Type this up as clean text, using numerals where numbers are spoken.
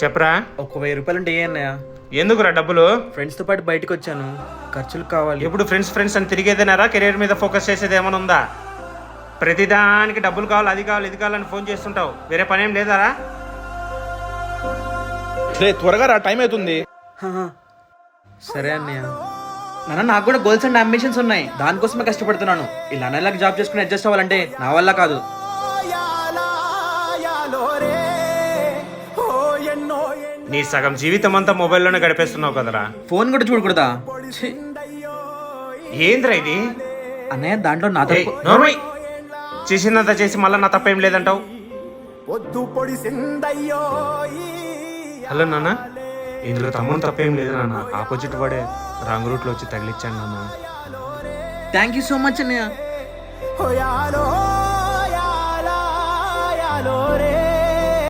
చెప్పరా. ఒక 1000 రూపాయలు ఉంటే ఏ అన్నయ్య? ఎందుకురా డబ్బులు? ఫ్రెండ్స్తో పాటు బయటకు వచ్చాను, ఖర్చులు కావాలి. ఎప్పుడు ఫ్రెండ్స్ ఫ్రెండ్స్ అని తిరిగేదేనారా? కెరీర్ మీద ఫోకస్ చేసేది ఏమైనా ఉందా? ప్రతిదానికి డబ్బులు కావాలి, అది కావాలి, ఇది కావాలని ఫోన్ చేస్తుంటావు. వేరే పని ఏం లేదారా? త్వరగా రా, టైం అవుతుంది. సరే అన్నయ్య. నాన్న, నాకు కూడా గోల్స్ అండ్ అంబిషన్స్ ఉన్నాయి, దానికోసమే కష్టపడుతున్నాను. ఇలా నెలకి జాబ్ చేసుకుని అడ్జస్ట్ అవ్వాలంటే నా వల్ల కాదు. నీ సగం జీవితం అంతా మొబైల్లోనే గడిపేస్తున్నావు కదరా. ఫోన్ కూడా చూడకూడదా? ఛీ. ఏంద్రా ఇది? అన్నయ్య, దాంట్లో నా ఏయ్, నోర్మై. చేసినంత చేసి మళ్ళీ నా తప్పేం లేదంటావు. హలో నాన్న, ఇందులో తమ్ముడు తప్పేం లేదు నాన్న. ఆపోజిట్ వాడే రాంగ్ రూట్లో వచ్చి తగిలిచ్చాను నాన్న. థ్యాంక్ యూ సో మచ్ అన్నయ్య.